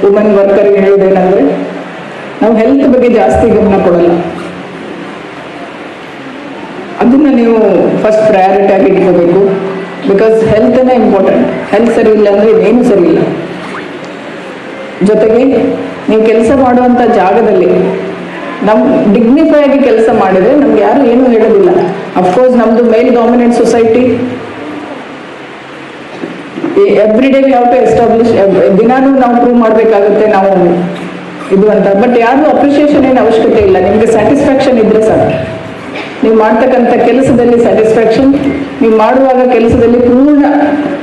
Women ವರ್ಕರ್ಗೆ ಹೇಳೋದೇನೆಂದರೆ, ನಾವು health ಬಗ್ಗೆ ಜಾಸ್ತಿ ಗಮನ ಕೊಡಲ್ಲ. ಅದನ್ನು ನೀವು ಫಸ್ಟ್ ಪ್ರಯಾರಿಟಿ ಆಗಿ ಇಟ್ಕೋಬೇಕು. Because ಹೆಲ್ತನೇ important. ಹೆಲ್ತ್ ಸರಿ ಇಲ್ಲ ಅಂದರೆ ಇನ್ನೇನು ಸರಿ ಇಲ್ಲ. ಜೊತೆಗೆ ನೀವು ಕೆಲಸ ಮಾಡುವಂಥ ಜಾಗದಲ್ಲಿ ನಮ್ಮ ಡಿಗ್ನಿಫೈ ಆಗಿ ಕೆಲಸ ಮಾಡಿದರೆ ನಮ್ಗೆ ಯಾರು ಏನೂ ಹೇಳೋದಿಲ್ಲ. ಅಫ್ಕೋರ್ಸ್ ನಮ್ಮದು male dominant society, every day we have to establish, ದಿನಾನೂ ನಾವು ಪ್ರೂವ್ ಮಾಡಬೇಕಾಗುತ್ತೆ ನಾವು ಇದು ಅಂತ. ಬಟ್ ಯಾರು ಅಪ್ರಿಷಿಯೇಷನ್ ಏನು ಅವಶ್ಯಕತೆ ಇಲ್ಲ. ನಿಮಗೆ ಸ್ಯಾಟಿಸ್ಫ್ಯಾಕ್ಷನ್ ಇದ್ರೆ ಸಾಕು. ನೀವು ಮಾಡ್ತಕ್ಕಂಥ ಕೆಲಸದಲ್ಲಿ ಸ್ಯಾಟಿಸ್ಫ್ಯಾಕ್ಷನ್, ನೀವು ಮಾಡುವಾಗ ಕೆಲಸದಲ್ಲಿ ಪೂರ್ಣ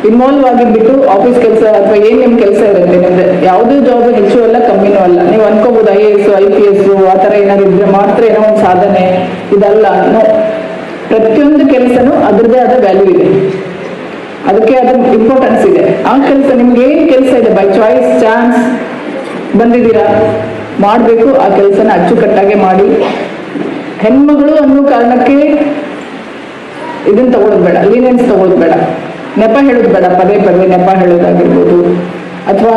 ಇನ್ವಾಲ್ವ್ ಆಗಿಬಿಟ್ಟು ಆಫೀಸ್ ಕೆಲಸ ಅಥವಾ ಏನು ನಿಮ್ಮ ಕೆಲಸ ಇರುತ್ತೆ ನಿಮ್ದು, ಯಾವುದೇ ಜಾಬ್ ಹೆಚ್ಚು ಅಲ್ಲ ಕಮ್ಮಿನೂ ಅಲ್ಲ. ನೀವು ಅನ್ಕೋಬಹುದು IAS IPS ಆ ಥರ ಏನಾದ್ರು ಇದ್ರೆ ಮಾತ್ರ ಏನೋ ಒಂದು ಸಾಧನೆ, ಇದಲ್ಲ. ಪ್ರತಿಯೊಂದು ಕೆಲಸನೂ ಅದರದ್ದೇ ಆದ ವ್ಯಾಲ್ಯೂ ಇದೆ, ಅದಕ್ಕೆ ಅದ್ರ ಇಂಪಾರ್ಟೆನ್ಸ್ ಇದೆ. ಆ ಕೆಲಸ ನಿಮ್ಗೆ ಏನು ಕೆಲಸ ಇದೆ, ಬೈ ಚಾಯ್ಸ್ ಚಾನ್ಸ್ ಬಂದಿದ್ದೀರಾ, ಮಾಡಬೇಕು. ಆ ಕೆಲಸನ ಅಚ್ಚುಕಟ್ಟಾಗಿ ಮಾಡಿ. ಹೆಣ್ಮಗಳು ಅನ್ನೋ ಕಾರಣಕ್ಕೆ ಇದನ್ನ ತಗೊಳ್ಳೋದು ಬೇಡ, ಲೀನೆನ್ಸ್ ತಗೊಳ್ಳೋದು ಬೇಡ, ನೆಪ ಹೇಳೋದು ಬೇಡ. ಪದೇ ಪದೇ ನೆಪ ಹೇಳೋದಾಗಿರ್ಬೋದು, ಅಥವಾ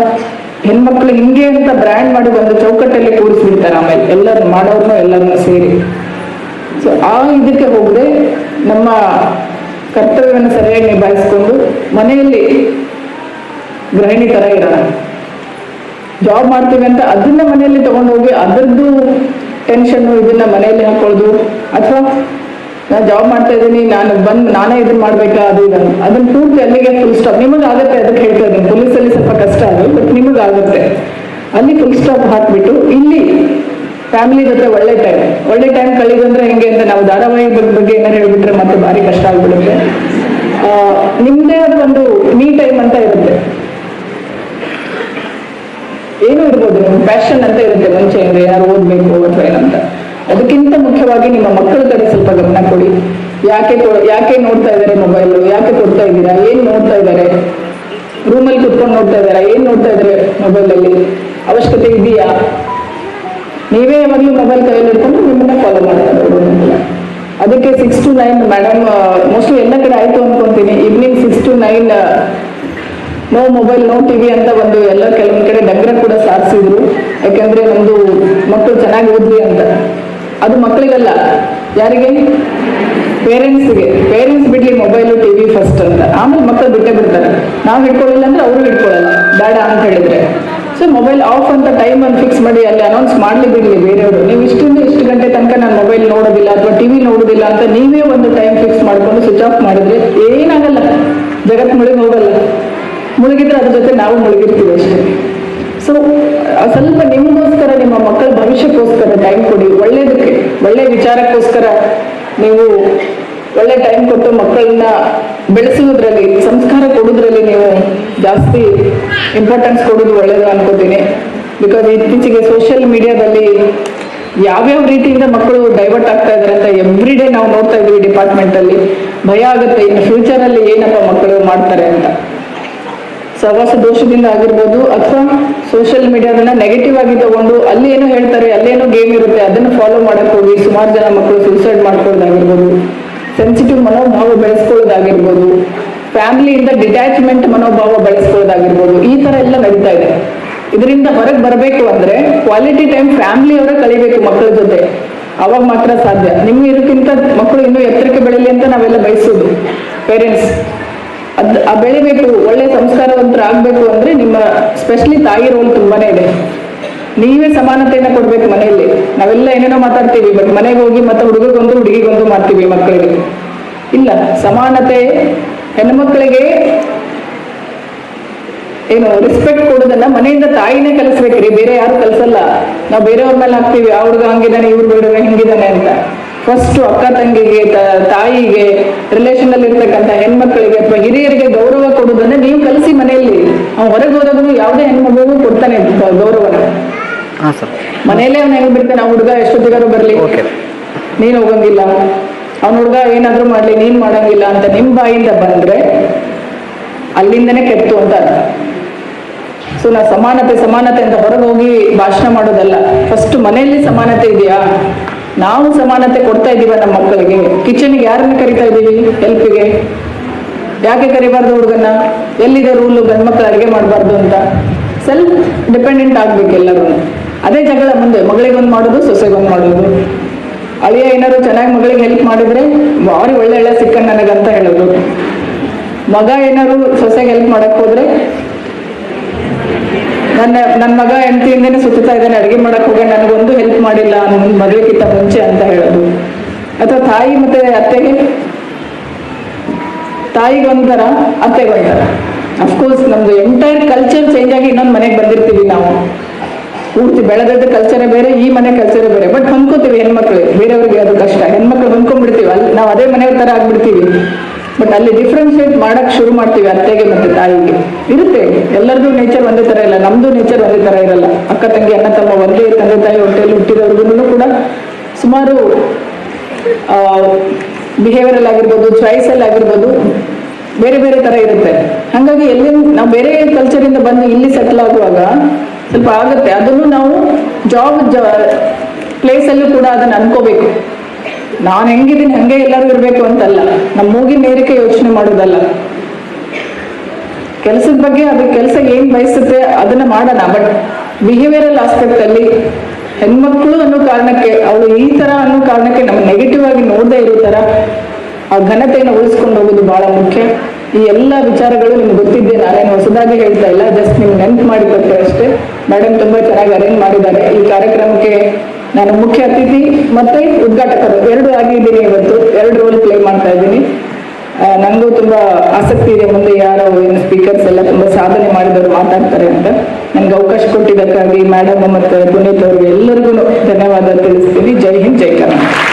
ಹೆಣ್ಮಕ್ಳು ಹಿಂಗೆ ಅಂತ ಬ್ರ್ಯಾಂಡ್ ಮಾಡಿ ಒಂದು ಚೌಕಟ್ಟಲ್ಲಿ ಕೂರಿಸ್ಬಿಡ್ತಾರೆ. ಆಮೇಲೆ ಎಲ್ಲರೂ ಮಾಡೋರ್ನು ಎಲ್ಲರನ್ನೂ ಸೇರಿ. ಸೊ ಆ ಇದಕ್ಕೆ ಹೋಗದೆ ನಮ್ಮ ಕರ್ತವ್ಯವನ್ನು ಸರಿಯಾಗಿ ನಿಭಾಯಿಸ್ಕೊಂಡು ಮನೆಯಲ್ಲಿ ಗೃಹಿಣಿ ಥರ ಇರೋಣ. ಜಾಬ್ ಮಾಡ್ತೀವಿ ಅಂತ ಅದನ್ನ ಮನೆಯಲ್ಲಿ ತಗೊಂಡೋಗಿ ಅದರದ್ದು ಟೆನ್ಷನ್ನು ಇದನ್ನ ಮನೆಯಲ್ಲಿ ಹಾಕೊಳ್ಳೋದು, ಅಥವಾ ನಾನು ಜಾಬ್ ಮಾಡ್ತಾ ಇದ್ದೀನಿ ನಾನೇ ಇದನ್ನ ಮಾಡ್ಬೇಕಾ, ಅದು ಇದನ್ನು ಅದನ್ನ ಪೂರ್ತಿ ಅಲ್ಲಿಗೆ ಫುಲ್ ಸ್ಟಾಪ್. ನಿಮಗಾಗುತ್ತೆ, ಅದಕ್ಕೆ ಹೇಳ್ತಾ ಇದ್ದೀನಿ. ಪೊಲೀಸಲ್ಲಿ ಸ್ವಲ್ಪ ಕಷ್ಟ ಅದು, ಬಟ್ ನಿಮಗಾಗುತ್ತೆ. ಅಲ್ಲಿ ಫುಲ್ ಸ್ಟಾಪ್ ಹಾಕ್ಬಿಟ್ಟು ಇಲ್ಲಿ ಫ್ಯಾಮಿಲಿ ಜೊತೆ ಒಳ್ಳೆ ಟೈಮ್ ಕಳೀದಂದ್ರೆ ಹೆಂಗೆ ಅಂತ ನಾವು ಧಾರಾವಾಹಿ ಬಗ್ಗೆ ಏನಾರು ಹೇಳ್ಬಿಟ್ರೆ ಮತ್ತೆ ಭಾರಿ ಕಷ್ಟ ಆಗ್ಬಿಡುತ್ತೆ. ನಿಮ್ದೇ ಆದ ಒಂದು ಮೀ ಟೈಮ್ ಅಂತ ಇರುತ್ತೆ, ಏನೂ ಇರ್ಬೋದು, ನಿಮ್ಮ ಪ್ಯಾಷನ್ ಅಂತ ಇರುತ್ತೆ ಮುಂಚೆ ಅಂದ್ರೆ ಏನಾದ್ರು ಓದ್ಬೇಕು ಅಥವಾ ಏನಂತ. ಅದಕ್ಕಿಂತ ಮುಖ್ಯವಾಗಿ ನಿಮ್ಮ ಮಕ್ಕಳ ಕಡೆ ಸ್ವಲ್ಪ ಗಮನ ಕೊಡಿ. ಯಾಕೆ ನೋಡ್ತಾ ಇದ್ದಾರೆ ಮೊಬೈಲ್, ಯಾಕೆ ಕೊಡ್ತಾ ಇದ್ದೀರಾ, ಏನ್ ನೋಡ್ತಾ ಇದ್ದಾರೆ, ರೂಮಲ್ಲಿ ಕುತ್ಕೊಂಡು ನೋಡ್ತಾ ಇದ್ದಾರಾ, ಏನ್ ನೋಡ್ತಾ ಇದ್ದಾರೆ ಮೊಬೈಲಲ್ಲಿ, ಅವಶ್ಯಕತೆ ಇದೆಯಾ? ನೀವೇ ಯಾವಾಗಲೂ ಮೊಬೈಲ್ ಕೈಯಲ್ಲಿ ಇಟ್ಕೊಂಡು ನಿಮ್ಮನ್ನ ಫಾಲೋ ಮಾಡ್ತಾರೆ. ಅದಕ್ಕೆ 6 to 9 ಮೇಡಮ್ ಮೋಸ್ಟ್ಲಿ ಎಲ್ಲ ಕಡೆ ಆಯ್ತು ಅನ್ಕೊಂತೀನಿ. Evening 6 to 9 no mobile no TV ಅಂತ ಒಂದು ಎಲ್ಲ ಕೆಲವೊಂದು ಕಡೆ ಡಂಗ್ರ ಕೂಡ ಸಾರಿಸಿದ್ರು. ಯಾಕೆಂದ್ರೆ ನಮ್ದು ಮಕ್ಕಳು ಚೆನ್ನಾಗಿ ಓದ್ಲಿ ಅಂತ. ಅದು ಮಕ್ಕಳಿಗಲ್ಲ, ಯಾರಿಗೆ? ಪೇರೆಂಟ್ಸ್ಗೆ. ಪೇರೆಂಟ್ಸ್ ಬಿಡ್ಲಿ ಮೊಬೈಲು ಟಿವಿ ಫಸ್ಟ್ ಅಂತ, ಆಮೇಲೆ ಮಕ್ಕಳು ಬಿಟ್ಟೇ ಬಿಡ್ತಾರೆ. ನಾವು ಹಿಡ್ಕೊಳ್ಳಿಲ್ಲ ಅಂದ್ರೆ ಅವರು ಹಿಡ್ಕೊಳ್ಳಲ್ಲ ಬೇಡ ಅಂತ ಹೇಳಿದ್ರೆ. ಸೊ ಮೊಬೈಲ್ ಆಫ್ ಅಂತ ಟೈಮ್ ಅನ್ನು ಫಿಕ್ಸ್ ಮಾಡಿ ಅಲ್ಲಿ ಅನೌನ್ಸ್ ಮಾಡ್ಲಿ ಬಿಡ್ಲಿ ಬೇರೆಯವರು. ನೀವು ಇಷ್ಟರಿಂದ ಇಷ್ಟು ಗಂಟೆ ತನಕ ನಾನು ಮೊಬೈಲ್ ನೋಡೋದಿಲ್ಲ ಅಥವಾ ಟಿವಿ ನೋಡೋದಿಲ್ಲ ಅಂತ ನೀವೇ ಒಂದು ಟೈಮ್ ಫಿಕ್ಸ್ ಮಾಡ್ಕೊಂಡು ಸ್ವಿಚ್ ಆಫ್ ಮಾಡಿದ್ರೆ ಏನಾಗಲ್ಲ, ಜಗತ್ ಮುಳುಗಿ ಹೋಗಲ್ಲ. ಮುಳುಗಿದ್ರೆ ಅದ್ರ ಜೊತೆ ನಾವು ಮುಳುಗಿರ್ತೀವಿ ಅಷ್ಟೇ. ಸೊ ಸ್ವಲ್ಪ ನಿಮಗೋಸ್ಕರ, ನಿಮ್ಮ ಮಕ್ಕಳ ಭವಿಷ್ಯಕ್ಕೋಸ್ಕರ ಟೈಮ್ ಕೊಡಿ. ಒಳ್ಳೇದಕ್ಕೆ, ಒಳ್ಳೆ ವಿಚಾರಕ್ಕೋಸ್ಕರ ನೀವು ಒಳ್ಳೆ ಟೈಮ್ ಕೊಟ್ಟು ಮಕ್ಕಳನ್ನ ಬೆಳೆಸುವುದರಲ್ಲಿ, ಸಂಸ್ಕಾರ ಕೊಡೋದ್ರಲ್ಲಿ ನೀವು ಜಾಸ್ತಿ ಇಂಪಾರ್ಟೆನ್ಸ್ ಕೊಡೋದು ಒಳ್ಳೇದು ಅನ್ಕೋತೀನಿ. ಬಿಕಾಸ್ ಇತ್ತೀಚೆಗೆ ಸೋಷಿಯಲ್ ಮೀಡಿಯಾದಲ್ಲಿ ಯಾವ್ಯಾವ ರೀತಿಯಿಂದ ಮಕ್ಕಳು ಡೈವರ್ಟ್ ಆಗ್ತಾ ಇದ್ದಾರೆ ಅಂತ ಎವ್ರಿ ಡೇ ನಾವು ನೋಡ್ತಾ ಇದ್ದೀವಿ ಡಿಪಾರ್ಟ್ಮೆಂಟಲ್ಲಿ. ಭಯ ಆಗುತ್ತೆ ಇನ್ನು ಫ್ಯೂಚರಲ್ಲಿ ಏನಪ್ಪ ಮಕ್ಕಳು ಮಾಡ್ತಾರೆ ಅಂತ. ಸಹವಾಸ ದೋಷದಿಂದ ಆಗಿರ್ಬೋದು, ಅಥವಾ ಸೋಷಿಯಲ್ ಮೀಡಿಯಾದನ್ನ ನೆಗೆಟಿವ್ ಆಗಿ ತಗೊಂಡು ಅಲ್ಲಿ ಏನೋ ಹೇಳ್ತಾರೆ, ಅಲ್ಲೇನೋ ಗೇಮ್ ಇರುತ್ತೆ, ಅದನ್ನು ಫಾಲೋ ಮಾಡಕ್ ಹೋಗಿ ಸುಮಾರು ಜನ ಮಕ್ಕಳು ಸೂಸೈಡ್ ಮಾಡ್ಕೊಳ್ಳೋದಾಗಿರ್ಬೋದು, ಸೆನ್ಸಿಟಿವ್ ಮನೋಭಾವ ಬೆಳೆಸ್ಕೊಳ್ಳೋದಾಗಿರ್ಬೋದು, ಫ್ಯಾಮಿಲಿಯಿಂದ ಡಿಟ್ಯಾಚ್ಮೆಂಟ್ ಮನೋಭಾವ ಬೆಳೆಸ್ಕೊಳ್ಳೋದಾಗಿರ್ಬೋದು, ಈ ತರ ಎಲ್ಲ ನಡೀತಾ ಇದೆ. ಇದರಿಂದ ಹೊರಗೆ ಬರಬೇಕು ಅಂದ್ರೆ ಕ್ವಾಲಿಟಿ ಟೈಮ್ ಫ್ಯಾಮಿಲಿಯವರ ಕಳಿಬೇಕು ಮಕ್ಕಳ ಜೊತೆ, ಅವಾಗ ಮಾತ್ರ ಸಾಧ್ಯ. ನಿಮ್ಗೆ ಇದಕ್ಕಿಂತ ಮಕ್ಕಳು ಇನ್ನೂ ಎತ್ತರಕ್ಕೆ ಬೆಳೀಲಿ ಅಂತ ನಾವೆಲ್ಲ ಬಯಸೋದು ಪೇರೆಂಟ್ಸ್. ಬೆಳಿಬೇಕು, ಒಳ್ಳೆ ಸಂಸ್ಕಾರವಂತರ ಆಗ್ಬೇಕು ಅಂದ್ರೆ ನಿಮ್ಮ ಸ್ಪೆಷಲಿ ತಾಯಿ ರೋಲ್ ತುಂಬಾನೇ ಇದೆ. ನೀವೇ ಸಮಾನತೆಯನ್ನ ಕೊಡ್ಬೇಕು ಮನೆಯಲ್ಲಿ. ನಾವೆಲ್ಲ ಏನೇನೋ ಮಾತಾಡ್ತೀವಿ, ಬಟ್ ಮನೆಗೆ ಹೋಗಿ ಮತ್ತೆ ಹುಡುಗಗೊಂದು ಹುಡುಗಿಗೊಂದು ಮಾಡ್ತೀವಿ ಮಕ್ಕಳಿಗೆ. ಇಲ್ಲ, ಸಮಾನತೆ ಹೆಣ್ಮಕ್ಳಿಗೆ ಏನು ರೆಸ್ಪೆಕ್ಟ್ ಕೊಡೋದನ್ನ ಮನೆಯಿಂದ ತಾಯಿನೇ ಕಲಿಸ್ಬೇಕ್ರಿ, ಬೇರೆ ಯಾರು ಕಲಿಸಲ್ಲ. ನಾವು ಬೇರೆಯವ್ರ ಮೇಲೆ ಹಾಕ್ತೀವಿ, ಆ ಹುಡುಗ ಹಂಗಿದಾನೆ, ಇವ್ರ ಹುಡುಗ ಹಿಂಗಿದಾನೆ ಅಂತ. ಫಸ್ಟ್ ಅಕ್ಕ ತಂಗಿಗೆ, ತಾಯಿಗೆ, ರಿಲೇಷನ್ ಅಲ್ಲಿ ಇರ್ತಕ್ಕಂಥ ಹೆಣ್ಮಕ್ಳಿಗೆ ಅಥವಾ ಹಿರಿಯರಿಗೆ ಗೌರವ ಕೊಡೋದನ್ನ ನೀವು ಕಲಿಸಿ ಮನೆಯಲ್ಲಿ. ಅವ್ನು ಹೊರಗೆ ಹೋದಾಗೂ ಯಾವುದೇ ಹೆಣ್ಮಗುಗೂ ಕೊಡ್ತಾನೆ ಗೌರವನ. ಮನೆಯಲ್ಲೇ ಅವ್ನು ಹೆಂಗ್ ಬಿಡ್ತಾನೆ, ಆ ಹುಡುಗ ಎಷ್ಟೊತ್ತಿಗಾರು ಬರ್ಲಿ, ನೀನ್ ಹೋಗಂಗಿಲ್ಲ, ಅವ್ನ ಹುಡುಗ ಏನಾದ್ರು ಮಾಡ್ಲಿ, ನೀನ್ ಮಾಡಂಗಿಲ್ಲ ಅಂತ ನಿಮ್ ಬಾಯಿಂದ ಬಂದ್ರೆ ಅಲ್ಲಿಂದನೇ ಕೆಟ್ಟು ಅಂತ ಅರ್ಥ. ಸೊ ನಾವು ಸಮಾನತೆ ಅಂತ ಹೊರಗೆ ಹೋಗಿ ಭಾಷಣ ಮಾಡೋದಲ್ಲ. ಫಸ್ಟ್ ಮನೆಯಲ್ಲಿ ಸಮಾನತೆ ಇದೆಯಾ, ನಾವು ಸಮಾನತೆ ಕೊಡ್ತಾ ಇದೀವ ನಮ್ಮ ಮಕ್ಕಳಿಗೆ. ಕಿಚನ್ಗೆ ಯಾರನ್ನ ಕರಿತಾ ಇದೀವಿ ಹೆಲ್ಪಿಗೆ? ಯಾಕೆ ಕರಿಬಾರ್ದು ಹುಡುಗನ್ನ? ಎಲ್ಲಿದೆ ರೂಲು ಗಂಡ್ಮಕ್ಳು ಅಡುಗೆ ಮಾಡಬಾರ್ದು ಅಂತ? ಸೆಲ್ಫ್ ಡಿಪೆಂಡೆಂಟ್ ಆಗ್ಬೇಕು ಎಲ್ಲರೂ. ಅದೇ ಜಗಳ ಮುಂದೆ ಮಗಳಿಗೊಂದು ಮಾಡೋದು, ಸೊಸೆಗೊಂದು ಮಾಡೋದು. ಅಳಿಯ ಏನಾದ್ರು ಚೆನ್ನಾಗಿ ಮಗಳಿಗೆ ಹೆಲ್ಪ್ ಮಾಡಿದ್ರೆ ಭಾರಿ ಒಳ್ಳೆ ಸಿಕ್ಕನ್ ನನಗಂತ ಹೇಳೋದು. ಮಗ ಏನಾದ್ರು ಸೊಸೆಗೆ ಹೆಲ್ಪ್ ಮಾಡಕ್ ಹೋದ್ರೆ ನನ್ನ ಮಗ ಹೆಂಡತಿಯಿಂದನೇ ಸುತ್ತಾ ಇದ್ದಾನೆ, ಅಡುಗೆ ಮಾಡಕ್ ಹೋಗಿ ನನಗೊಂದು ಹೆಲ್ಪ್ ಮಾಡಿಲ್ಲ ಮದುವೆಗಿಂತ ಮುಂಚೆ ಅಂತ ಹೇಳೋದು. ಅಥವಾ ತಾಯಿ ಮತ್ತೆ ತಾಯಿಗೊಂಥರ ಅತ್ತೆಗೊಂಥರ. ಅಫ್ಕೋರ್ಸ್ ನಮ್ದು ಎಂಟೈರ್ ಕಲ್ಚರ್ ಚೇಂಜ್ ಆಗಿ ಇನ್ನೊಂದು ಮನೆಗೆ ಬಂದಿರ್ತೀವಿ ನಾವು. ಪೂರ್ತಿ ಬೆಳೆದದ್ದು ಕಲ್ಚರೇ ಬೇರೆ, ಈ ಮನೆ ಕಲ್ಚರೇ ಬೇರೆ. ಬಟ್ ಹೊಂದ್ಕೋತೀವಿ ಹೆಣ್ಮಕ್ಳು, ಬೇರೆಯವ್ರಿಗೆ ಅದು ಕಷ್ಟ. ಹೆಣ್ಮಕ್ಳು ಹೊಂದ್ಕೊಂಡ್ಬಿಡ್ತೀವಿ, ಅಲ್ಲಿ ನಾವು ಅದೇ ಮನೆಯವ್ರ ತರ ಆಗ್ಬಿಡ್ತೀವಿ. ಬಟ್ ಅಲ್ಲಿ ಡಿಫ್ರೆನ್ಶಿಯೇಟ್ ಮಾಡಕ್ ಶುರು ಮಾಡ್ತೀವಿ ಅತ್ತೆಗೆ ಮತ್ತೆ ತಾಯಿಗೆ. ಇರುತ್ತೆ, ಎಲ್ಲರದ್ದು ನೇಚರ್ ಒಂದೇ ತರ ಇಲ್ಲ, ನಮ್ದು ನೇಚರ್ ಒಂದೇ ತರ ಇರಲ್ಲ. ಅಕ್ಕ ತಂಗಿ ಅಣ್ಣ ತಮ್ಮ ಒಂದೇ ತಂದೆ ತಾಯಿ ಹೊಟ್ಟೆಯಲ್ಲಿ ಹುಟ್ಟಿರೋರ್ಗು ಕೂಡ ಸುಮಾರು ಬಿಹೇವಿಯರಲ್ ಆಗಿರ್ಬೋದು, ಚಾಯ್ಸಲ್ಲಿ ಆಗಿರ್ಬೋದು, ಬೇರೆ ಬೇರೆ ತರ ಇರುತ್ತೆ. ಹಾಗಾಗಿ ನಾವು ಬೇರೆ ಕಲ್ಚರಿಂದ ಬಂದು ಇಲ್ಲಿ ಸೆಟ್ಲ್ ಆಗುವಾಗ ಸ್ವಲ್ಪ ಆಗುತ್ತೆ. ಅದನ್ನು ನಾವು ಜಾಬ್ ಪ್ಲೇಸಲ್ಲೂ ಕೂಡ ಅದನ್ನ ಅನ್ಕೋಬೇಕು. ನಾನು ಹೆಂಗಿದ್ದೀನಿ ಹಂಗೆ ಎಲ್ಲರೂ ಇರಬೇಕು ಅಂತಲ್ಲ, ನಮ್ಮ ಮೂಗಿನ ನೇರಿಕೆ ಯೋಚನೆ ಮಾಡೋದಲ್ಲ. ಕೆಲಸದ ಬಗ್ಗೆ ಅದು ಕೆಲಸ ಏನ್ ಬಯಸುತ್ತೆ ಅದನ್ನ ಮಾಡೋಣ. ಬಟ್ ಬಿಹೇವಿಯರಲ್ ಆಸ್ಪೆಕ್ಟ್ ಅಲ್ಲಿ ಹೆಣ್ಮಕ್ಳು ಅನ್ನೋ ಕಾರಣಕ್ಕೆ, ಅವಳು ಈ ತರ ಅನ್ನೋ ಕಾರಣಕ್ಕೆ ನಮ್ಮ ನೆಗೆಟಿವ್ ಆಗಿ ನೋಡದೇ ಇರೋ ತರ ಆ ಘನತೆಯನ್ನು ಉಳಿಸ್ಕೊಂಡು ಹೋಗೋದು ಬಹಳ ಮುಖ್ಯ. ಈ ಎಲ್ಲ ವಿಚಾರಗಳು ನಿಮ್ಗೆ ಗೊತ್ತಿದ್ದೆ, ನಾನೇನು ಹೊಸದಾಗಿ ಹೇಳ್ತಾ ಇಲ್ಲ, ಜಸ್ಟ್ ನಿಮ್ಗೆ ನೆನ್ಪು ಮಾಡಿಕೊಟ್ಟೆ ಅಷ್ಟೇ. ಮೇಡಮ್ ತುಂಬಾ ಚೆನ್ನಾಗಿ ಅರೇಂಜ್ ಮಾಡಿದ್ದಾರೆ. ಈ ಕಾರ್ಯಕ್ರಮಕ್ಕೆ ನಾನು ಮುಖ್ಯ ಅತಿಥಿ ಮತ್ತೆ ಉದ್ಘಾಟಕರು ಎರಡು ಆಗಿದ್ದೀನಿ. ಇವತ್ತು ಎರಡು ರೋಲ್ ಪ್ಲೇ ಮಾಡ್ತಾ ಇದ್ದೀನಿ. ನನಗೂ ತುಂಬಾ ಆಸಕ್ತಿ ಇದೆ, ಮುಂದೆ ಯಾರೋ ಏನು ಸ್ಪೀಕರ್ಸ್ ಎಲ್ಲ ತುಂಬಾ ಸಾಧನೆ ಮಾಡಿದವರು ಮಾತಾಡ್ತಾರೆ ಅಂತ. ನನ್ಗೆ ಅವಕಾಶ ಕೊಟ್ಟಿದ್ದಕ್ಕಾಗಿ ಮೇಡಮ್ ಮತ್ತೆ ಪುನೀತ್ ಅವ್ರಿಗೆ ಎಲ್ಲರಿಗೂ ಧನ್ಯವಾದ ತಿಳಿಸ್ತೀನಿ. ಜೈ ಹಿಂದ್, ಜೈ ಕರ್ನಾಟಕ.